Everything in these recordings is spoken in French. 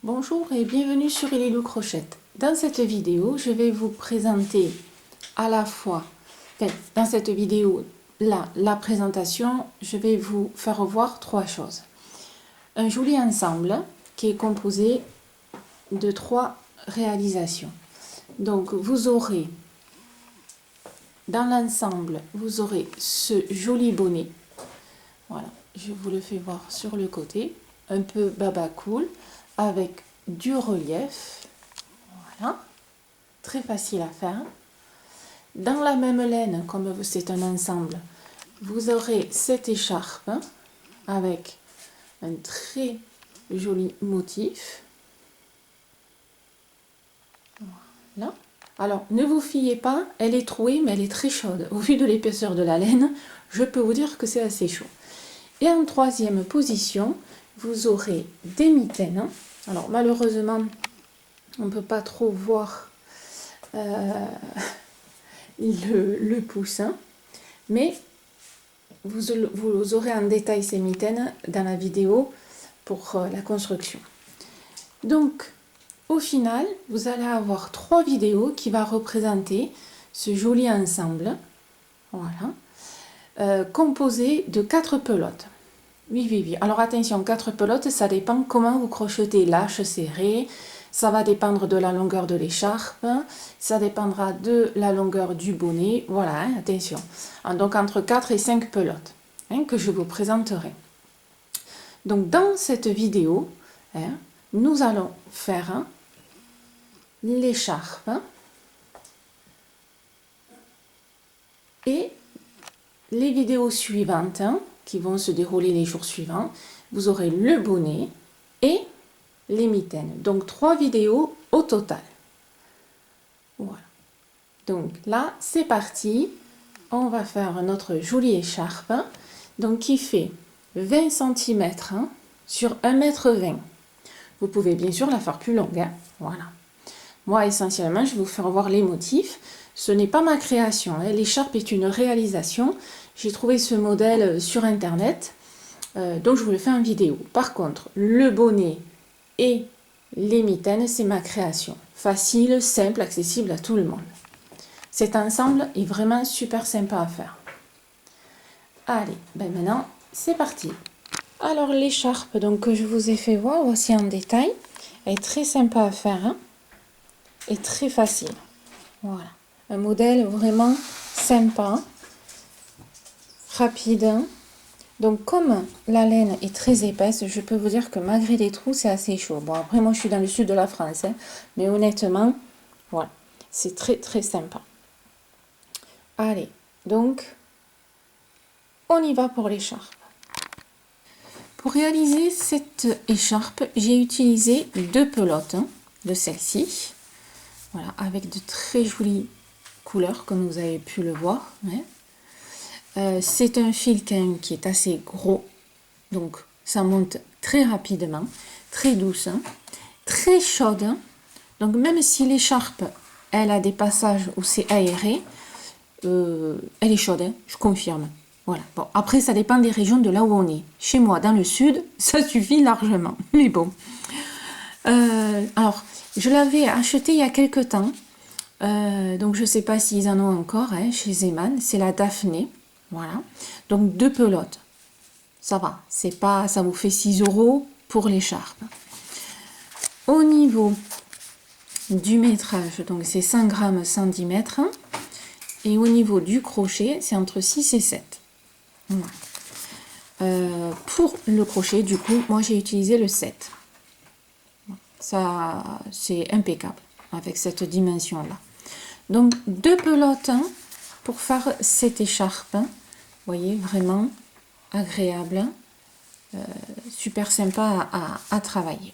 Bonjour et bienvenue sur Lilou Crochette. Dans cette vidéo, je vais vous présenter à la fois, dans cette vidéo, la présentation, je vais vous faire voir trois choses. Un joli ensemble qui est composé de trois réalisations. Donc vous aurez, dans l'ensemble, vous aurez ce joli bonnet. Voilà, je vous le fais voir sur le côté, un peu baba cool, avec du relief, voilà, très facile à faire. Dans la même laine, comme c'est un ensemble, vous aurez cette écharpe avec un très joli motif. Voilà. Alors, ne vous fiez pas, elle est trouée, mais elle est très chaude. Au vu de l'épaisseur de la laine, je peux vous dire que c'est assez chaud. Et en troisième position, vous aurez des mitaines. Alors malheureusement, on ne peut pas trop voir le pouce, mais vous aurez en détail ces mitaines dans la vidéo pour la construction. Donc, au final, vous allez avoir trois vidéos qui vont représenter ce joli ensemble, voilà, composé de 4 pelotes. Oui. Alors attention, 4 pelotes, ça dépend comment vous crochetez l'âche serrée. Ça va dépendre de la longueur de l'écharpe. Ça dépendra de la longueur du bonnet. Voilà, hein, attention. Donc entre 4 et 5 pelotes que je vous présenterai. Donc dans cette vidéo, nous allons faire l'écharpe et les vidéos suivantes qui vont se dérouler les jours suivants, vous aurez le bonnet et les mitaines. Donc 3 vidéos au total. Voilà. Donc là, c'est parti. On va faire notre jolie écharpe. Donc qui fait 20 cm sur 1,20 m. Vous pouvez bien sûr la faire plus longue. Voilà. Moi, essentiellement, je vais vous faire voir les motifs. Ce n'est pas ma création. L'écharpe est une réalisation. J'ai trouvé ce modèle sur internet, donc je vous le fais en vidéo. Par contre, le bonnet et les mitaines, c'est ma création. Facile, simple, accessible à tout le monde. Cet ensemble est vraiment super sympa à faire. Allez, maintenant, c'est parti. Alors l'écharpe que je vous ai fait voir aussi en détail, elle est très sympa à faire et très facile. Voilà, un modèle vraiment sympa. Rapide. Donc comme la laine est très épaisse, je peux vous dire que malgré les trous, c'est assez chaud. Bon, après moi je suis dans le sud de la France, mais honnêtement, voilà, c'est très sympa. Allez, donc on y va pour l'écharpe. Pour réaliser cette écharpe, j'ai utilisé 2 pelotes de celle-ci, voilà, avec de très jolies couleurs comme vous avez pu le voir. C'est un fil quand même qui est assez gros, donc ça monte très rapidement, très douce, très chaude. Donc même si l'écharpe, elle a des passages où c'est aéré, elle est chaude, je confirme. Voilà. Bon, après, ça dépend des régions de là où on est. Chez moi, dans le sud, ça suffit largement. Mais bon. Alors, je l'avais acheté il y a quelques temps. Donc, je ne sais pas s'ils en ont encore chez Zeman. C'est la Daphné. Voilà, donc 2 pelotes, ça va, c'est pas, ça vous fait 6 € pour l'écharpe. Au niveau du métrage, donc c'est 100 grammes 110 mètres, et au niveau du crochet, c'est entre 6 et 7. Voilà. Pour le crochet, du coup, moi j'ai utilisé le 7. Ça, c'est impeccable avec cette dimension-là. Donc 2 pelotes pour faire cette écharpe. Vous voyez, vraiment agréable, super sympa à travailler.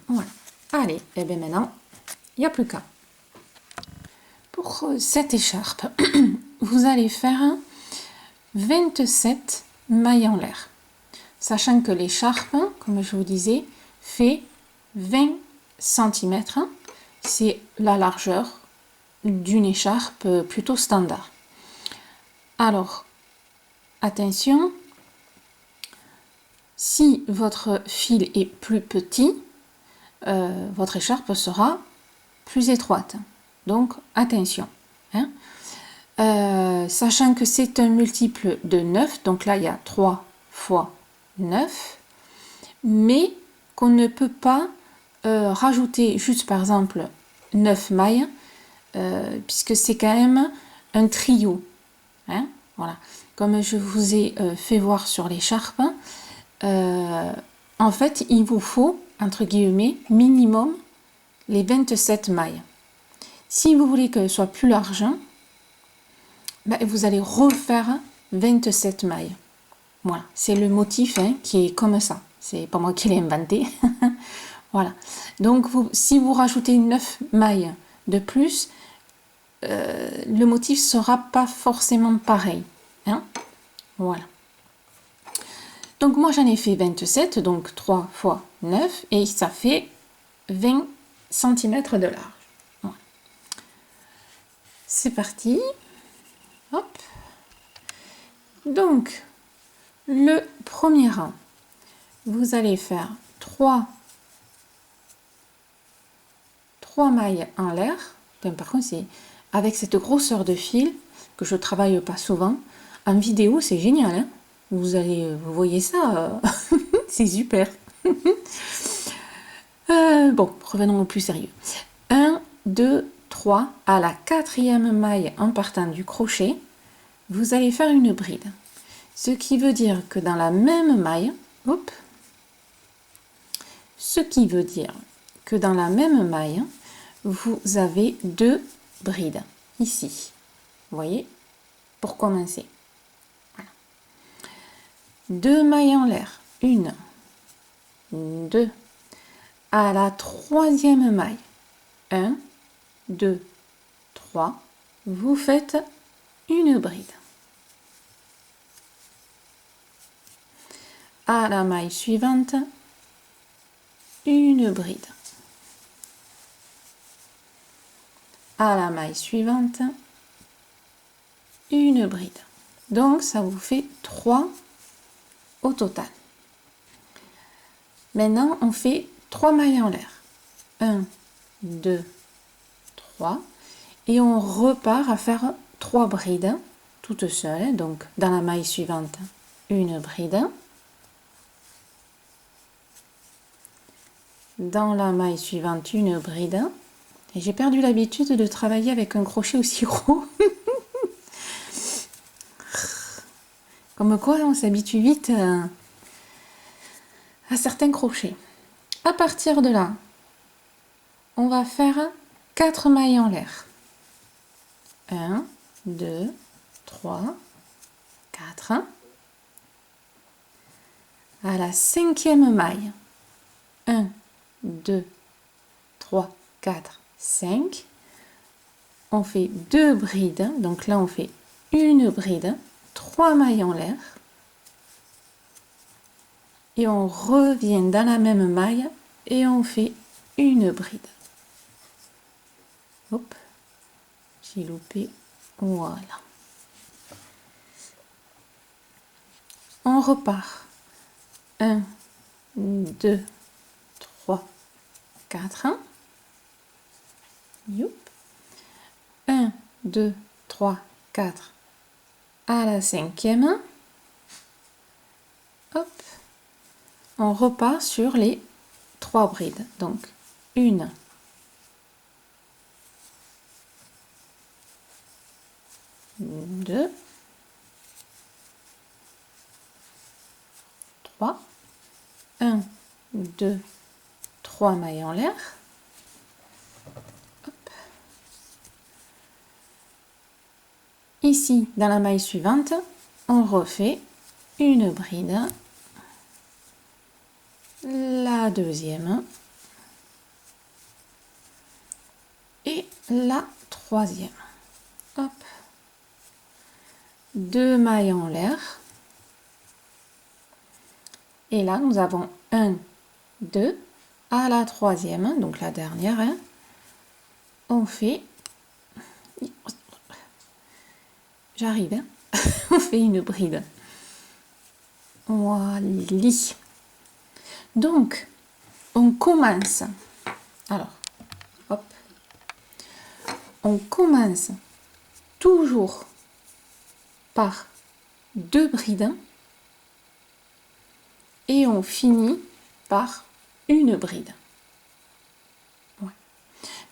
Voilà. Allez, et bien maintenant, il n'y a plus qu'à. Pour cette écharpe, vous allez faire 27 mailles en l'air. Sachant que l'écharpe, comme je vous disais, fait 20 cm. C'est la largeur d'une écharpe plutôt standard. Alors, attention, si votre fil est plus petit, votre écharpe sera plus étroite. Donc, attention. Hein. Sachant que c'est un multiple de 9, donc là, il y a 3 fois 9, mais qu'on ne peut pas rajouter juste, par exemple, 9 mailles, puisque c'est quand même un trio. Hein, voilà. Comme je vous ai fait voir sur l'écharpe, en fait, il vous faut, entre guillemets, minimum les 27 mailles. Si vous voulez qu'elle soit plus large, ben, vous allez refaire 27 mailles. Voilà, c'est le motif hein, qui est comme ça. C'est pas moi qui l'ai inventé. Voilà. Donc, si vous rajoutez 9 mailles de plus, le motif sera pas forcément pareil. Hein. Voilà. Donc, moi, j'en ai fait 27, donc 3 fois 9, et ça fait 20 cm de large. Voilà. C'est parti. Hop. Donc, le premier rang, vous allez faire 3 mailles en l'air. Par contre, c'est avec cette grosseur de fil que je travaille pas souvent. En vidéo, c'est génial. Hein, vous voyez ça, c'est super. Bon, revenons au plus sérieux. 1, 2, 3. À la 4e maille en partant du crochet, vous allez faire une bride. Ce qui veut dire que dans la même maille, hop, vous avez 2 brides ici. Vous voyez, pour commencer. Voilà. 2 mailles en l'air. 1, 2. À la 3e maille. 1, 2, 3. Vous faites une bride. À la maille suivante, une bride. À la maille suivante, une bride. Donc, ça vous fait 3 au total. Maintenant, on fait 3 mailles en l'air. 1, 2, 3. Et on repart à faire 3 brides toutes seules. Donc, dans la maille suivante, une bride. Dans la maille suivante, une bride. Et j'ai perdu l'habitude de travailler avec un crochet aussi gros. Comme quoi, on s'habitue vite à certains crochets. À partir de là, on va faire 4 mailles en l'air. 1, 2, 3, 4. À la 5e maille, 1, 2, 3, 4, 5. On fait 2 brides. Donc là, on fait une bride, 3 mailles en l'air. Et on revient dans la même maille et on fait une bride. Hop, j'ai loupé. Voilà. On repart. 1, 2, 3, 4. Youp. 1, 2, 3, 4. À la 5e. Hop. On repart sur les 3 brides. Donc, 1, 2, 3. 1, 2, 3 mailles en l'air. Ici, dans la maille suivante, on refait une bride, la deuxième et la troisième. Hop. 2 mailles en l'air. Et là, nous avons 1, 2, à la troisième, donc la dernière, hein, on fait... J'arrive, hein. On fait une bride. Voilà. Donc, on commence Alors, hop. On commence toujours par 2 brides et on finit par une bride. Ouais.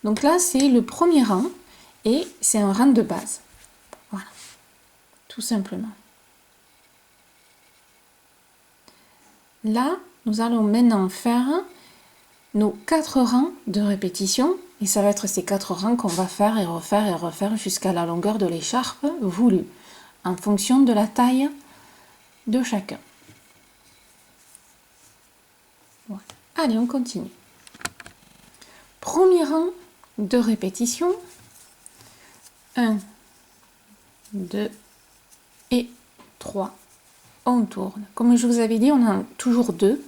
Donc là, c'est le premier rang et c'est un rang de base. Voilà, tout simplement. Là, nous allons maintenant faire nos 4 rangs de répétition et ça va être ces 4 rangs qu'on va faire et refaire jusqu'à la longueur de l'écharpe voulue en fonction de la taille de chacun. Voilà. Allez, on continue. Premier rang de répétition. 1, 2 et 3. On tourne. Comme je vous avais dit, on a toujours 2.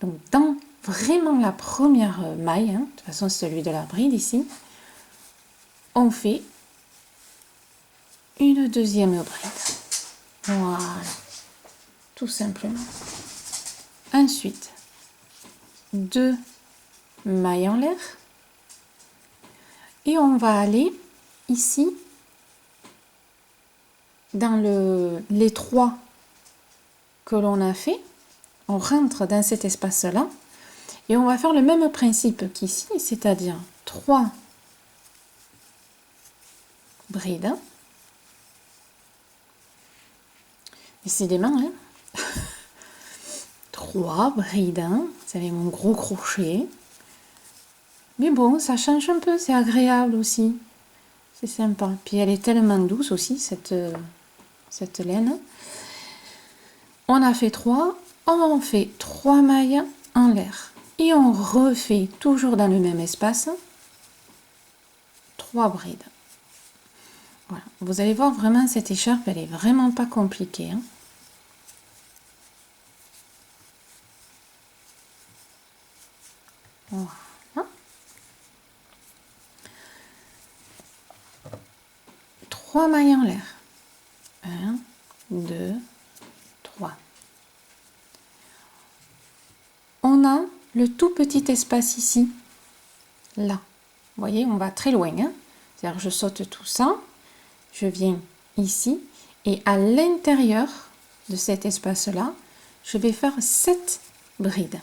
Donc, dans vraiment la première maille, de toute façon, c'est celui de la bride ici, on fait une deuxième bride. Voilà. Tout simplement. Ensuite, 2 mailles en l'air. Et on va aller ici, dans les 3 que l'on a fait. On rentre dans cet espace-là. Et on va faire le même principe qu'ici, c'est-à-dire 3 brides. Décidément, hein 3 brides. Vous avez mon gros crochet. Mais bon, ça change un peu, c'est agréable aussi. C'est sympa. Puis elle est tellement douce aussi, cette laine. On a fait 3. On fait 3 mailles en l'air. Et on refait toujours dans le même espace 3 brides. Voilà. Vous allez voir vraiment cette écharpe, elle est vraiment pas compliquée. Voilà. 3 mailles en l'air. 1, 2, 3. On a le tout petit espace ici, là. Vous voyez, on va très loin. C'est-à-dire, je saute tout ça, je viens ici, et à l'intérieur de cet espace-là, je vais faire 7 brides.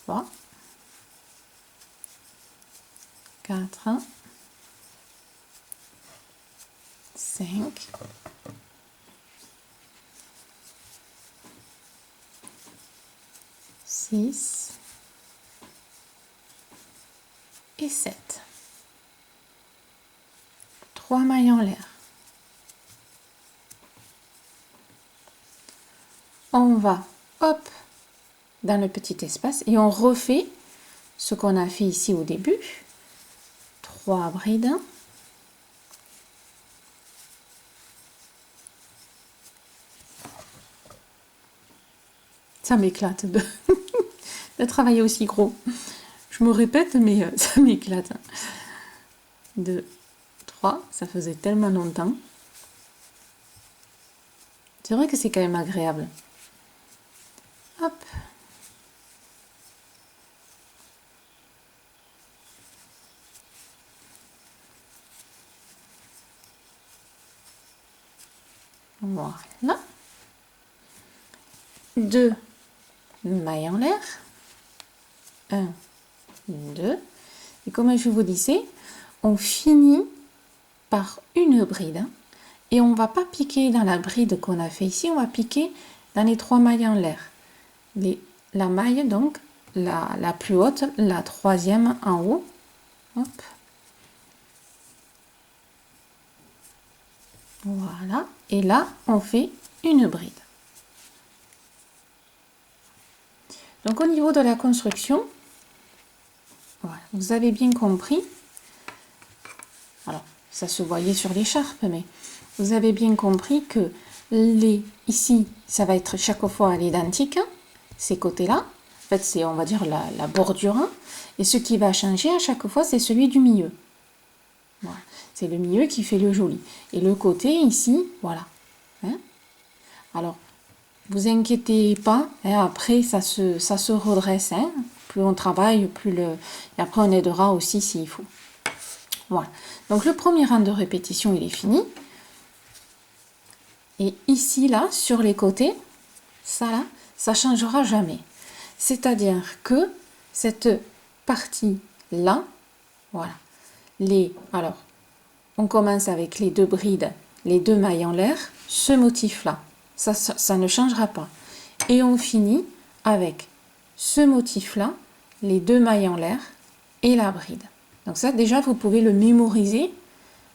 Voilà. 4, 5, 6 et 7. 3 mailles en l'air. On va, hop, dans le petit espace et on refait ce qu'on a fait ici au début. 3 brides. Ça m'éclate de, de travailler aussi gros. Je me répète, mais ça m'éclate. 2, 3, ça faisait tellement longtemps. C'est vrai que c'est quand même agréable. Hop. Voilà. 2 mailles en l'air. 1, 2. Et comme je vous disais, on finit par une bride. Et on ne va pas piquer dans la bride qu'on a fait ici, on va piquer dans les 3 mailles en l'air. La maille, donc, la plus haute, la 3e en haut. Hop. Voilà. Et là, on fait une bride. Donc, au niveau de la construction, voilà, vous avez bien compris. Alors, ça se voyait sur l'écharpe, mais vous avez bien compris que ici, ça va être chaque fois à l'identique, ces côtés-là. En fait, c'est, on va dire, la bordure. Et ce qui va changer à chaque fois, c'est celui du milieu. C'est le milieu qui fait le joli. Et le côté ici, voilà. Hein? Alors, vous inquiétez pas, hein, après ça se redresse. Hein? Plus on travaille, et après on aidera aussi s'il faut. Voilà. Donc le premier rang de répétition, il est fini. Et ici, là, sur les côtés, ça là, ça changera jamais. C'est-à-dire que cette partie-là, voilà. Alors, on commence avec les 2 brides, les 2 mailles en l'air, ce motif-là. Ça ne changera pas. Et on finit avec ce motif-là, les 2 mailles en l'air et la bride. Donc ça, déjà, vous pouvez le mémoriser,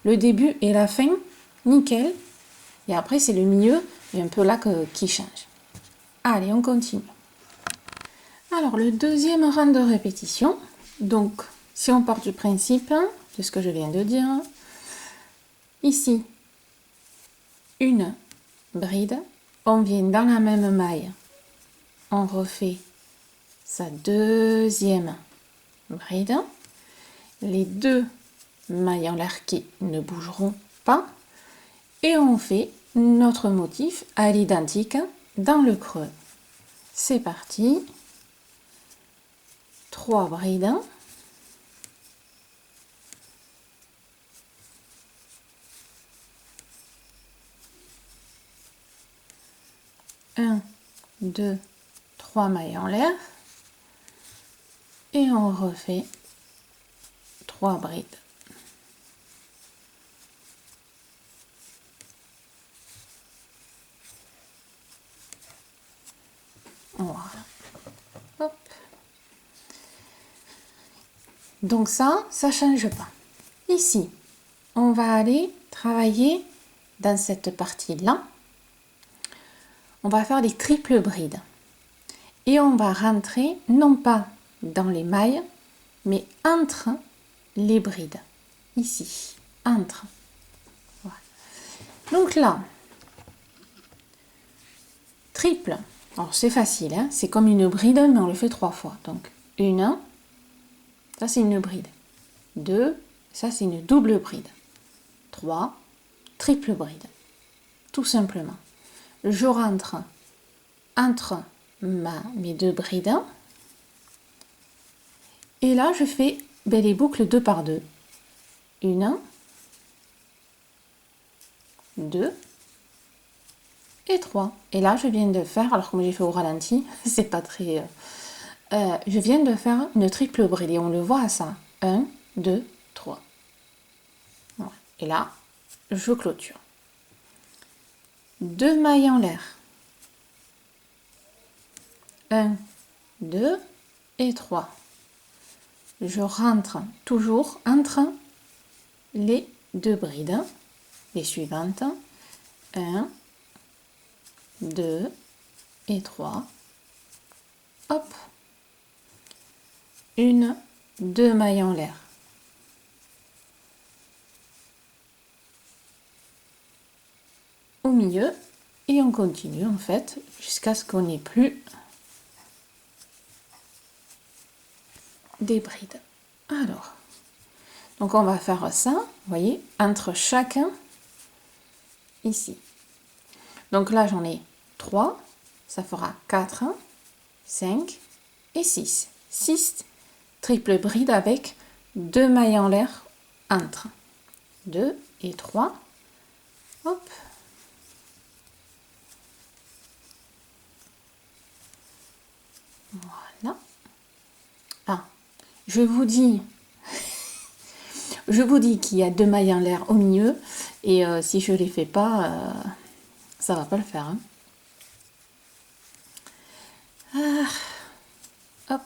le début et la fin, nickel. Et après, c'est le milieu, et un peu là qui change. Allez, on continue. Alors, le deuxième rang de répétition. Donc, si on part du principe de ce que je viens de dire, ici, une bride, on vient dans la même maille, on refait sa deuxième bride, les 2 mailles en l'air qui ne bougeront pas, et on fait notre motif à l'identique dans le creux. C'est parti. 3 brides. Un, 2, 3 mailles en l'air. Et on refait 3 brides. Voilà. Hop. Donc ça change pas. Ici, on va aller travailler dans cette partie-là. On va faire des triples brides. Et on va rentrer non pas dans les mailles, mais entre les brides. Ici, entre. Voilà. Donc là, triple. Alors c'est facile, hein, c'est comme une bride, mais on le fait 3 fois. Donc 1, ça c'est une bride. 2, ça c'est une double bride. 3, triple bride. Tout simplement. Je rentre entre mes 2 brides. Et là, je fais les boucles 2 par 2. 1, 2 et 3. Et là, je viens de faire, alors comme j'ai fait au ralenti, c'est pas très... je viens de faire une triple bride et on le voit à ça. 1, 2, 3. Voilà. Et là, je clôture. 2 mailles en l'air. 1, 2 et 3. Je rentre toujours entre les 2 brides, les suivantes. 1, 2 et 3. Hop. 1, 2 mailles en l'air. Au milieu. Et on continue en fait jusqu'à ce qu'on n'ait plus des brides. Alors, donc on va faire ça, vous voyez, entre chacun ici. Donc là, j'en ai 3, ça fera 4, 5 et 6. 6 triple brides avec 2 mailles en l'air entre 2 et 3. Hop. Voilà. Ah, je vous dis qu'il y a 2 mailles en l'air au milieu et si je les fais pas, ça va pas le faire. Hein. Hop.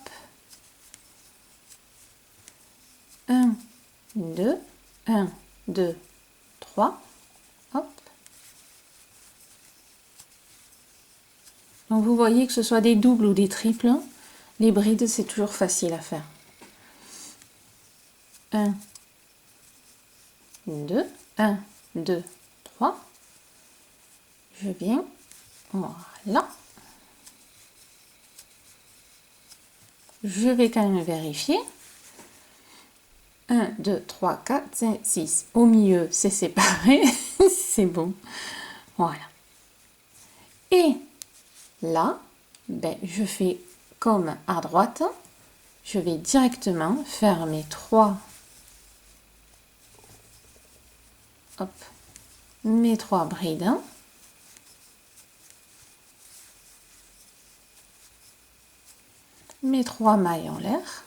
1, 2, 1, 2, 3. Hop. Donc vous voyez que ce soit des doubles ou des triples, les brides c'est toujours facile à faire. 1, 2, 1, 2, 3. Je viens, voilà. Je vais quand même vérifier. 1, 2, 3, 4, 5, 6. Au milieu, c'est séparé. C'est bon. Voilà. Et là, ben, je fais comme à droite. Je vais directement faire mes 3. Hop. Mes 3 brides. Mes 3 mailles en l'air.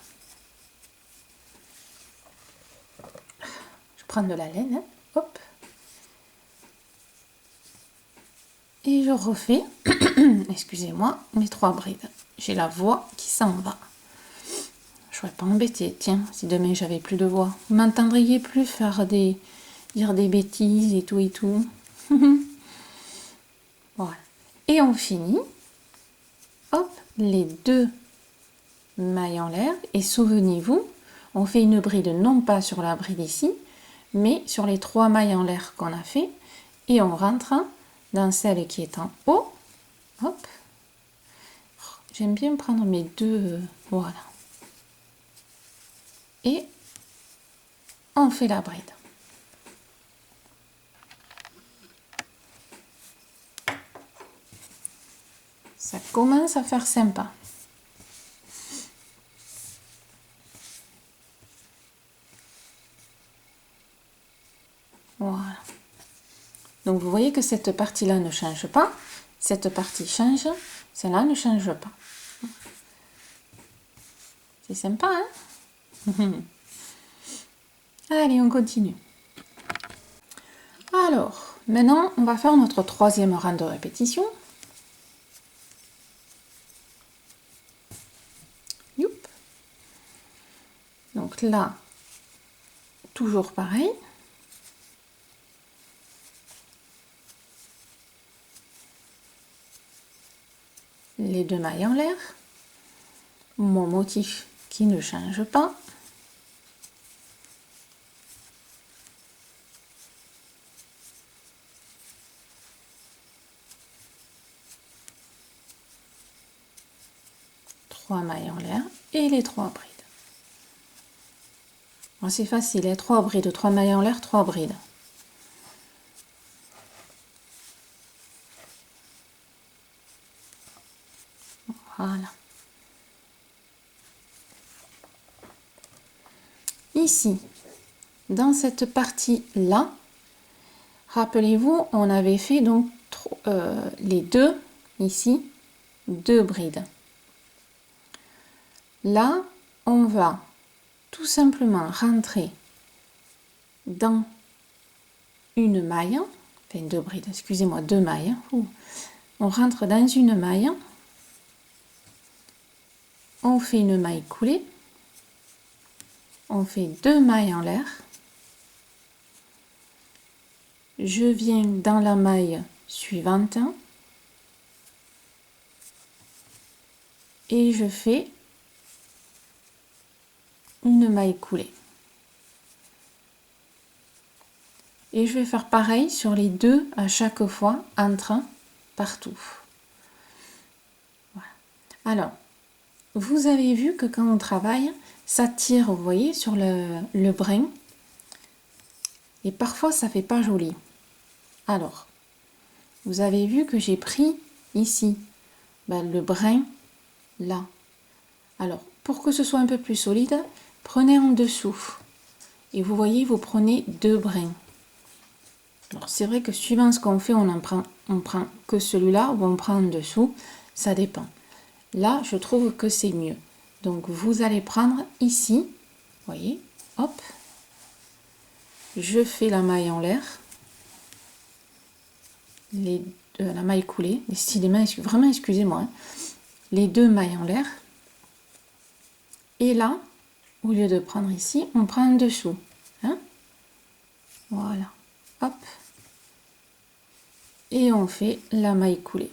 Je prends de la laine. Hein. Hop. Et je refais, excusez-moi, mes 3 brides. J'ai la voix qui s'en va. Je ne serais pas embêtée, tiens, si demain j'avais plus de voix. Vous m'entendriez plus dire des bêtises et tout et tout. Voilà. Et on finit. Hop, les 2 mailles en l'air. Et souvenez-vous, on fait une bride non pas sur la bride ici, mais sur les 3 mailles en l'air qu'on a fait. Et on rentre dans celle qui est en haut. Hop. J'aime bien prendre mes 2, voilà. Et on fait la bride. Ça commence à faire sympa. Voilà. Donc vous voyez que cette partie-là ne change pas. Cette partie change. Celle-là ne change pas. C'est sympa, hein? Allez, on continue. Alors, maintenant, on va faire notre 3e rang de répétition. Youp. Donc là, toujours pareil. Les 2 mailles en l'air. Mon motif qui ne change pas. Trois mailles en l'air et les 3 brides. Bon, c'est facile, les 3 brides, 3 mailles en l'air, 3 brides. Voilà. Ici, dans cette partie-là, rappelez-vous, on avait fait donc les 2, ici, 2 brides. Là, on va tout simplement rentrer dans une maille, enfin 2 brides, excusez-moi, 2 mailles. On rentre dans une maille, on fait une maille coulée, on fait 2 mailles en l'air, je viens dans la maille suivante et je fais une maille coulée. Et je vais faire pareil sur les 2 à chaque fois, entrant partout. Voilà. Alors, vous avez vu que quand on travaille, ça tire, vous voyez, sur le brin. Et parfois, ça fait pas joli. Alors, vous avez vu que j'ai pris ici le brin là. Alors, pour que ce soit un peu plus solide, prenez en dessous. Et vous voyez, vous prenez 2 brins. Alors, c'est vrai que suivant ce qu'on fait, on prend que celui-là ou on prend en dessous. Ça dépend. Là, je trouve que c'est mieux. Donc, vous allez prendre ici. Vous voyez, hop. Je fais la maille en l'air. La maille coulée. Décidément, vraiment, excusez-moi. Hein. Les 2 mailles en l'air. Et là, au lieu de prendre ici, on prend en dessous. Hein, voilà. Hop. Et on fait la maille coulée.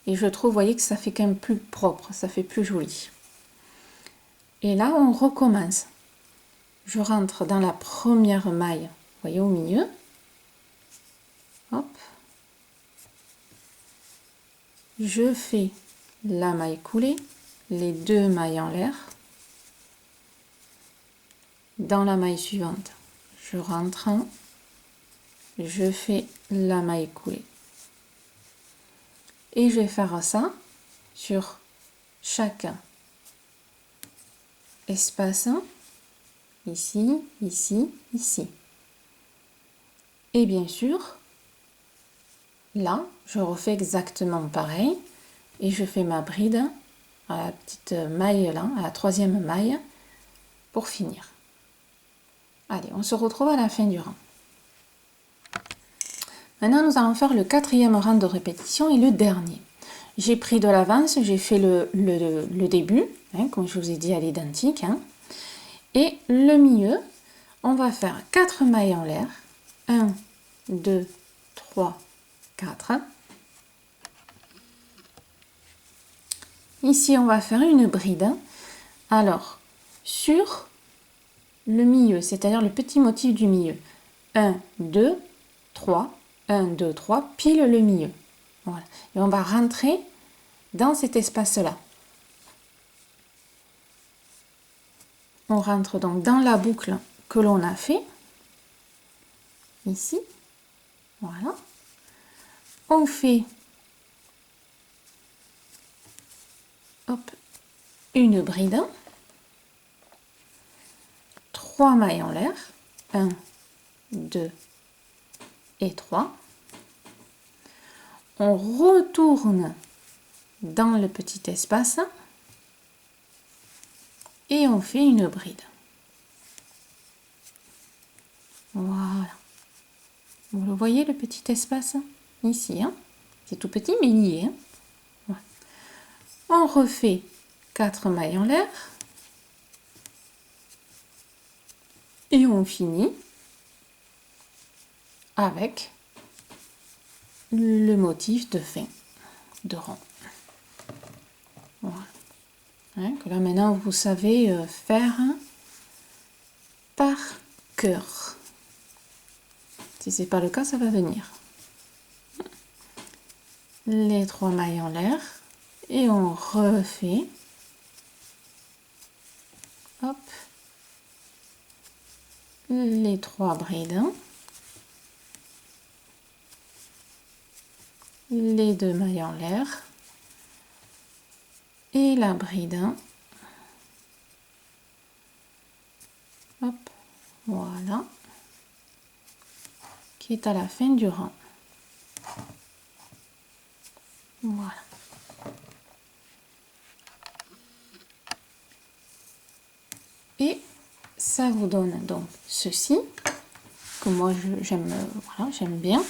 Et je trouve, vous voyez, que ça fait quand même plus propre, ça fait plus joli. Et là, on recommence. Je rentre dans la première maille, vous voyez, au milieu. Hop. Je fais la maille coulée, les 2 mailles en l'air dans la maille suivante. Je rentre, je fais la maille coulée. Et je vais faire ça sur chaque espace, ici, ici, ici. Et bien sûr, là, je refais exactement pareil et je fais ma bride à la petite maille là, à la 3e maille pour finir. Allez, on se retrouve à la fin du rang. Maintenant, nous allons faire le 4e rang de répétition et le dernier. J'ai pris de l'avance, j'ai fait le début, hein, comme je vous ai dit à l'identique. Hein, et le milieu, on va faire 4 mailles en l'air. 1, 2, 3, 4. Ici, on va faire une bride. Alors, sur le milieu, c'est-à-dire le petit motif du milieu. 1, 2, 3. 1, 2, 3, pile le milieu. Voilà. Et on va rentrer dans cet espace-là. On rentre donc dans la boucle que l'on a fait. Ici. Voilà. On fait hop, une bride. 3 mailles en l'air. 1, 2 et 3. On retourne dans le petit espace et on fait une bride. Voilà. Vous le voyez, le petit espace ici, hein, c'est tout petit mais il y est. Hein. Voilà. On refait 4 mailles en l'air et on finit avec le motif de fin de rond. Voilà. Hein, que là maintenant vous savez faire par cœur. Si c'est pas le cas, ça va venir. Les 3 mailles en l'air et on refait. Hop. Les 3 brides. Les 2 mailles en l'air. Et la bride. Hop. Voilà. Qui est à la fin du rang. Voilà. Et ça vous donne donc ceci, que moi j'aime voilà, j'aime bien,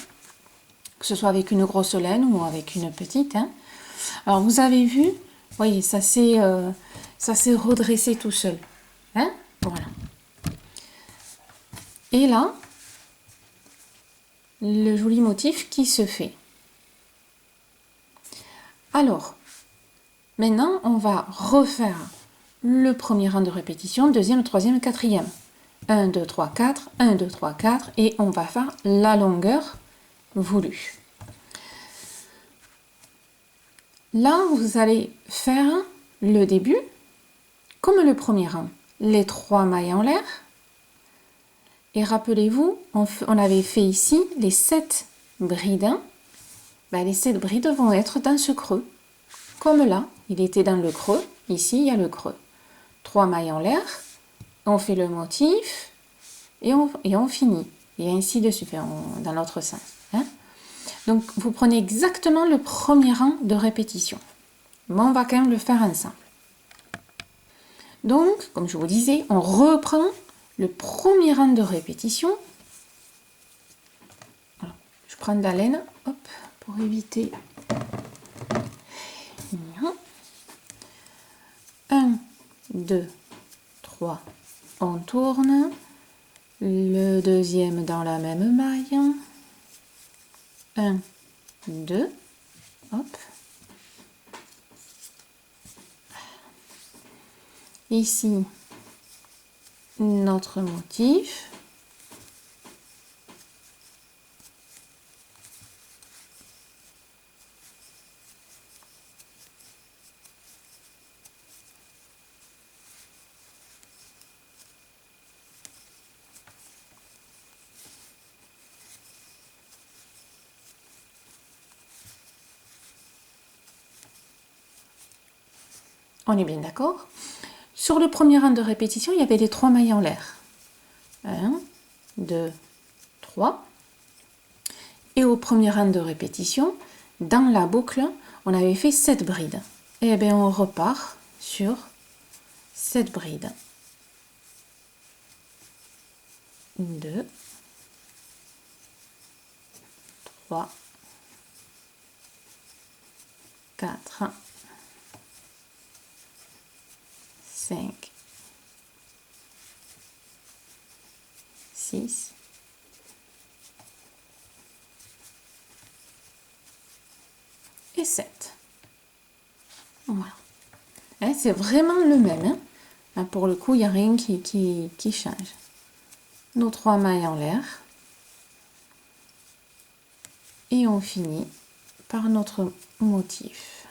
que ce soit avec une grosse laine ou avec une petite. Hein. Alors vous avez vu, voyez, ça s'est redressé tout seul. Hein. Voilà. Et là, le joli motif qui se fait. Alors, maintenant, on va refaire le premier rang de répétition, deuxième, troisième, quatrième. 1, 2, 3, 4, 1, 2, 3, 4, et on va faire la longueur voulue. Là, vous allez faire le début, comme le premier rang, les 3 mailles en l'air. Et rappelez-vous, on avait fait ici les 7 brides. Ben, les 7 brides vont être dans ce creux. Comme là, il était dans le creux, ici il y a le creux. 3 mailles en l'air, on fait le motif et on finit. Et ainsi de suite, dans l'autre sens. Hein. Donc vous prenez exactement le premier rang de répétition. Mais on va quand même le faire ensemble. Donc, comme je vous disais, on reprend le premier rang de répétition. Alors, je prends de la laine, hop, pour éviter. 1, 2, 3, on tourne. Le deuxième dans la même maille. 1, 2, hop. Ici, notre motif. On est bien d'accord? Sur le premier rang de répétition, il y avait les 3 mailles en l'air. 1, 2, 3. Et au premier rang de répétition, dans la boucle, on avait fait 7 brides. Et bien on repart sur 7 brides. 2, 3, 4, 5, 6, et 7. Voilà. Hein, c'est vraiment le même. Hein. Là, pour le coup, il n'y a rien qui change. Nos 3 mailles en l'air. Et on finit par notre motif.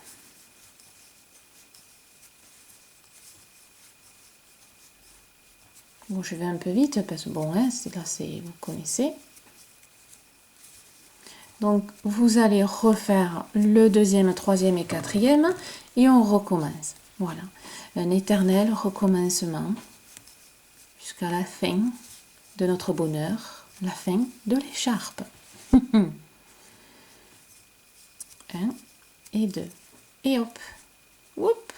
Bon, je vais un peu vite parce que bon, hein, là, vous connaissez. Donc, vous allez refaire le deuxième, troisième et quatrième et on recommence. Voilà, un éternel recommencement jusqu'à la fin de notre bonheur, la fin de l'écharpe. 1 et 2 et hop, whoop,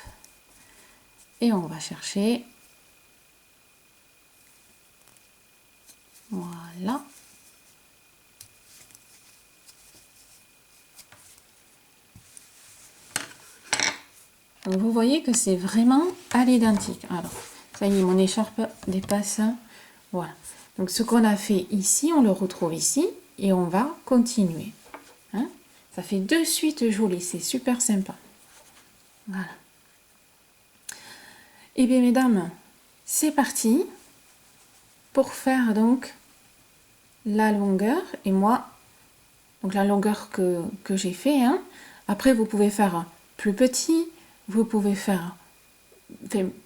et on va chercher, voilà, donc vous voyez que c'est vraiment à l'identique. Alors ça y est, mon écharpe dépasse, voilà, donc ce qu'on a fait ici on le retrouve ici et on va continuer, hein. Ça fait de suite joli, c'est super sympa. Voilà. Et bien mesdames, c'est parti pour faire donc la longueur. Et moi, donc la longueur que j'ai fait, hein. Après vous pouvez faire plus petit, vous pouvez faire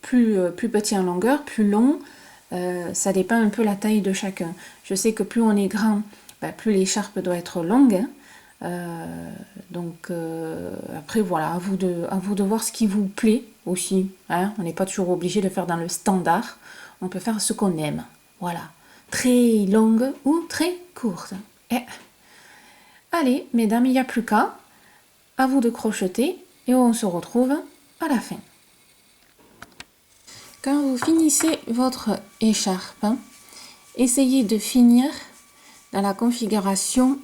plus petit en longueur, plus long, ça dépend un peu la taille de chacun. Je sais que plus on est grand, plus l'écharpe doit être longue, hein. Donc après voilà, à vous de voir ce qui vous plaît aussi, hein. On n'est pas toujours obligé de faire dans le standard, on peut faire ce qu'on aime, voilà, très longue ou très courte. Et allez mesdames, il n'y a plus qu'à, à vous de crocheter et on se retrouve à la fin. Quand vous finissez votre écharpe, hein, essayez de finir dans la configuration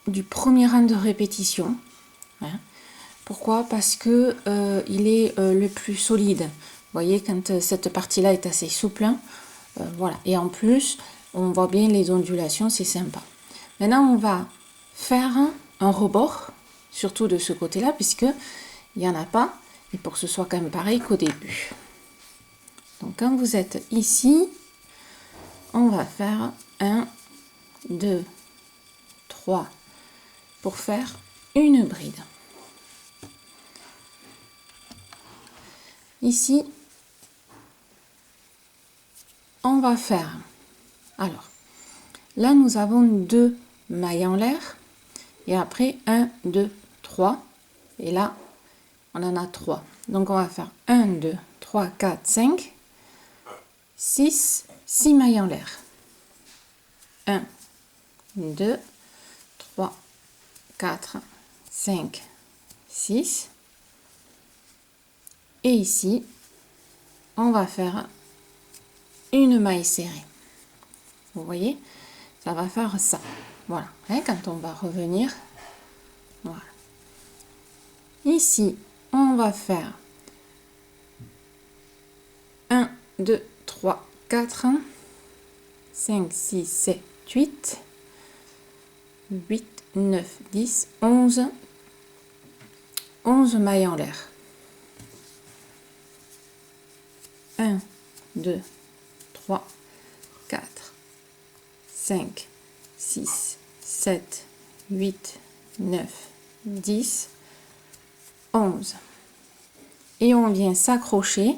du premier rang de répétition, hein. Pourquoi? Parce que il est le plus solide. Vous voyez, quand cette partie-là est assez souple, hein, voilà. Et en plus, on voit bien les ondulations, c'est sympa. Maintenant, on va faire un rebord, surtout de ce côté-là, puisque il n'y en a pas, et pour que ce soit quand même pareil qu'au début. Donc, quand vous êtes ici, on va faire 1, 2, 3, pour faire une bride. Ici, on va faire, alors, là nous avons 2 mailles en l'air, et après 1, 2, 3, et là, on en a 3. Donc on va faire 1, 2, 3, 4, 5, 6 mailles en l'air. 1, 2, 3, 4, 5, 6. Et ici, on va faire une maille serrée. Vous voyez, ça va faire ça. Voilà, hein, quand on va revenir, voilà. Ici, on va faire 1, 2, 3, 4, 5, 6, 7, 8, 8, 9, 10, 11, 11 mailles en l'air. 1, 2, 3, 4, 5, 6, 7, 8, 9, 10, 11. Et on vient s'accrocher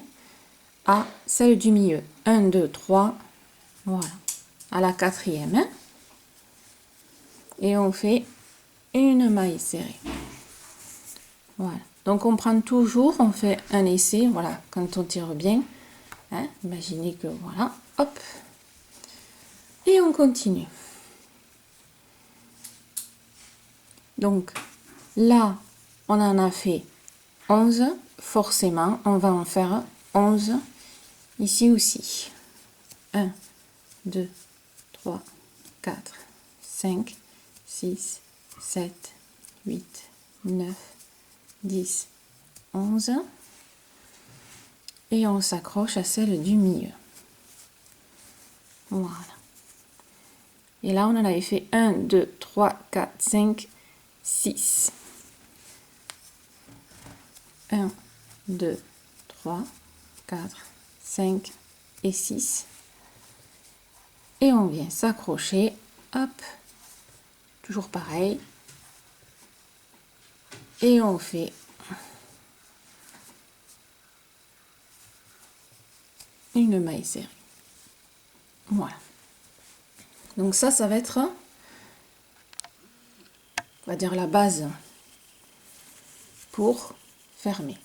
à celle du milieu. 1, 2, 3, voilà, à la quatrième. Hein. Et on fait une maille serrée. Voilà. Donc on prend toujours, on fait un essai, voilà, quand on tire bien. Hein, imaginez que voilà, hop. Et on continue. Donc là, on en a fait 11. Forcément, on va en faire 11 ici aussi. 1, 2, 3, 4, 5, 6, 7, 8, 9, 10, 11. Et on s'accroche à celle du milieu. Voilà. Et là, on en avait fait 1, 2, 3, 4, 5, 6. 1, 2, 3, 4, 5 et 6. Et on vient s'accrocher, hop, toujours pareil. Et on fait une maille serrée. Voilà. Donc ça va être, on va dire, la base pour fermer.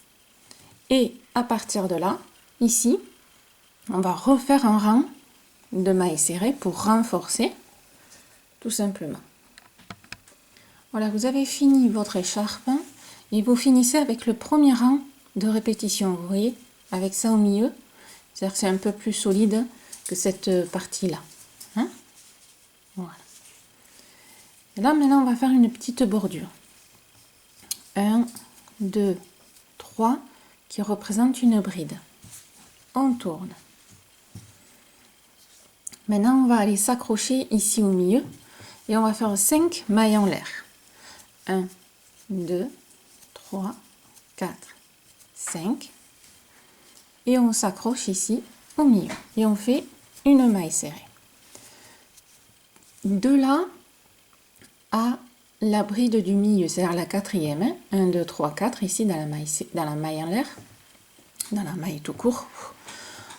Et à partir de là, ici, on va refaire un rang de mailles serrées pour renforcer, tout simplement. Voilà, vous avez fini votre écharpe et vous finissez avec le premier rang de répétition, vous voyez, avec ça au milieu. C'est-à-dire que c'est un peu plus solide que cette partie-là. Hein? Voilà. Et là, maintenant, on va faire une petite bordure. 1, 2, 3, qui représente une bride. On tourne. Maintenant, on va aller s'accrocher ici au milieu et on va faire 5 mailles en l'air. 1, 2, 3, 4, 5. Et on s'accroche ici au milieu. Et on fait une maille serrée. De là à la bride du milieu, c'est-à-dire la quatrième. 1, 2, 3, 4, ici dans la maille en l'air. Dans la maille tout court.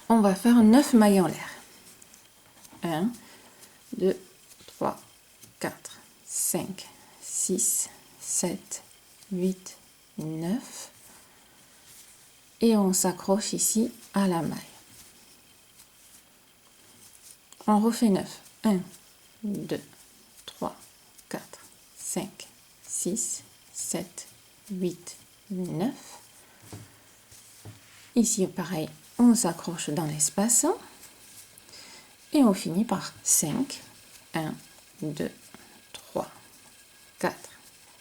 On va faire 9 mailles en l'air. 1, 2, 3, 4, 5, 6, 7, 8, 9. Et on s'accroche ici à la maille. On refait 9. 1, 2, 3, 4, 5, 6, 7, 8, 9. Ici, pareil, on s'accroche dans l'espace. Et on finit par 5. 1, 2, 3, 4,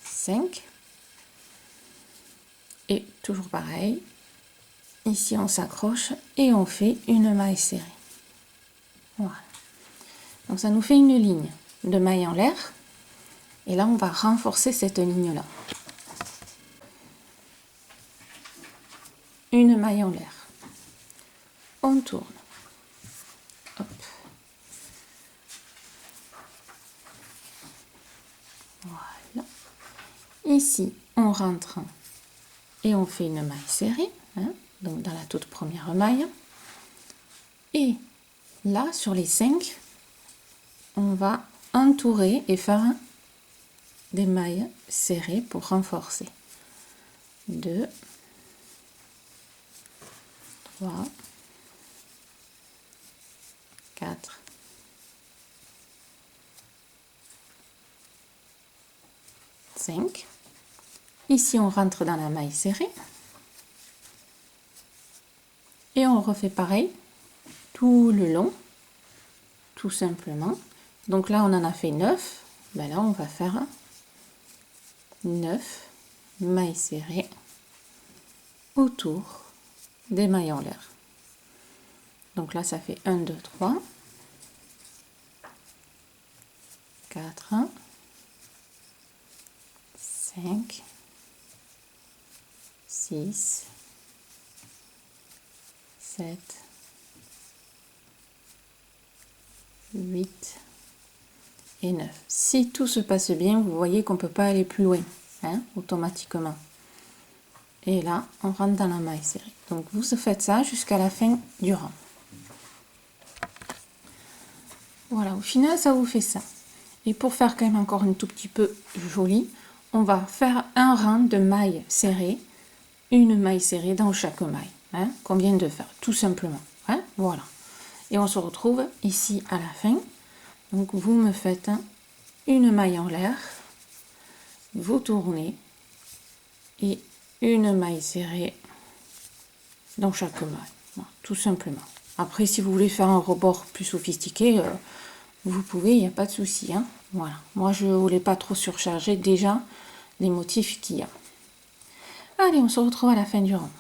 5. Et toujours pareil. Ici, on s'accroche et on fait une maille serrée. Voilà. Donc, ça nous fait une ligne de maille en l'air. Et là, on va renforcer cette ligne-là. Une maille en l'air. On tourne. Hop. Voilà. Ici, on rentre et on fait une maille serrée. Hein, donc, dans la toute première maille. Et là, sur les 5, on va entourer et faire des mailles serrées pour renforcer. 2, 3, 4, 5. Ici, on rentre dans la maille serrée. Et on refait pareil tout le long, tout simplement. Donc là, on en a fait 9. Ben là, on va faire 9 mailles serrées autour des mailles en l'air. Donc là, ça fait 1, 2, 3, 4, 5, 6, 7, 8 et 9. Si tout se passe bien, vous voyez qu'on ne peut pas aller plus loin, hein, automatiquement. Et là, on rentre dans la maille serrée. Donc, vous faites ça jusqu'à la fin du rang. Voilà, au final, ça vous fait ça. Et pour faire quand même encore un tout petit peu joli, on va faire un rang de mailles serrées une maille serrée dans chaque maille, hein, qu'on vient de faire, tout simplement. Hein, voilà. Et on se retrouve ici à la fin. Donc vous me faites une maille en l'air, vous tournez et une maille serrée dans chaque maille, voilà, tout simplement. Après, si vous voulez faire un rebord plus sophistiqué, vous pouvez, il n'y a pas de souci. Hein. Voilà. Moi, je ne voulais pas trop surcharger déjà les motifs qu'il y a. Allez, on se retrouve à la fin du rang.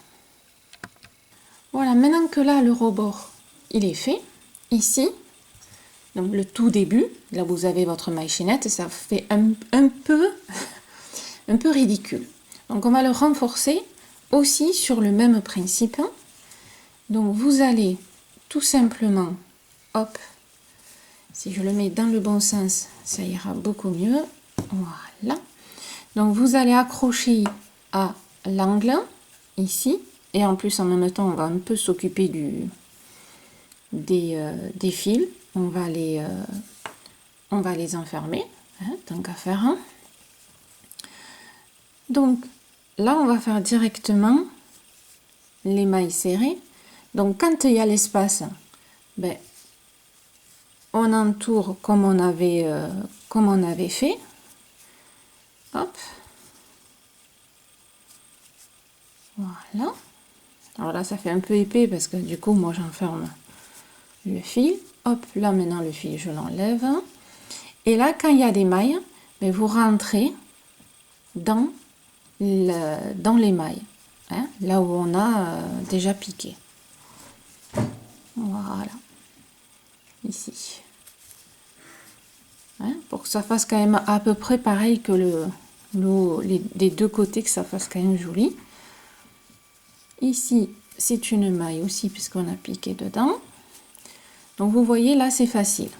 Voilà, maintenant que là, le rebord, il est fait, ici, donc le tout début, là vous avez votre maille chaînette, ça fait un peu ridicule. Donc on va le renforcer aussi sur le même principe. Donc vous allez tout simplement, hop, si je le mets dans le bon sens, ça ira beaucoup mieux. Voilà. Donc vous allez accrocher à l'angle, ici, et en plus en même temps on va un peu s'occuper des fils. On va les enfermer, hein, tant qu'à faire. Hein. Donc là, on va faire directement les mailles serrées. Donc quand il y a l'espace, ben, on entoure comme on avait fait. Hop. Voilà. Alors là, ça fait un peu épais parce que du coup, moi, j'enferme le fil. Hop, là maintenant le fil, je l'enlève. Et là, quand il y a des mailles, ben, vous rentrez dans les mailles, hein, là où on a déjà piqué. Voilà, ici. Hein, pour que ça fasse quand même à peu près pareil que des deux côtés, que ça fasse quand même joli. Ici, c'est une maille aussi, puisqu'on a piqué dedans. Donc, vous voyez, là, c'est facile.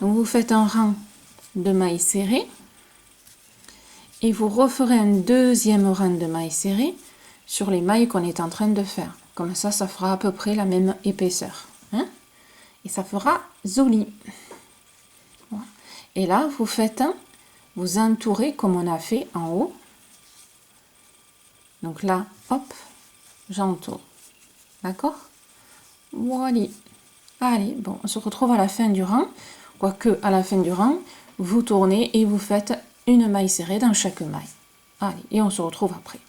Donc, vous faites un rang de mailles serrées. Et vous referez un deuxième rang de mailles serrées sur les mailles qu'on est en train de faire. Comme ça, ça fera à peu près la même épaisseur. Hein, et ça fera joli. Voilà. Et là, vous faites, vous entourez comme on a fait en haut. Donc là, hop, j'entoure. D'accord? Voilà. Allez, bon, on se retrouve à la fin du rang. Quoique, à la fin du rang, vous tournez et vous faites une maille serrée dans chaque maille. Allez, et on se retrouve après.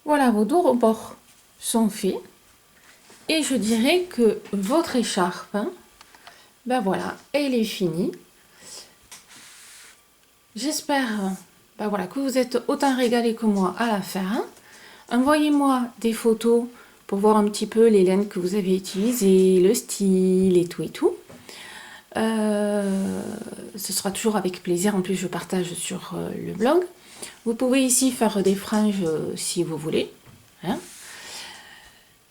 Voilà, vos deux rebords sont faits. Et je dirais que votre écharpe, hein, ben voilà, elle est finie. J'espère ben voilà, que vous êtes autant régalés que moi à la faire. Hein. Envoyez-moi des photos pour voir un petit peu les laines que vous avez utilisées, le style et tout et tout. Ce sera toujours avec plaisir. En plus, je partage sur le blog. Vous pouvez ici faire des franges si vous voulez. Hein.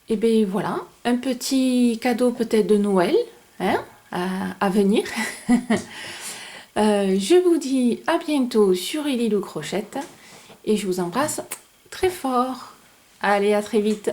Et bien voilà, un petit cadeau peut-être de Noël, hein, à venir. Je vous dis à bientôt sur Lilou Crochette et je vous embrasse très fort. Allez, à très vite.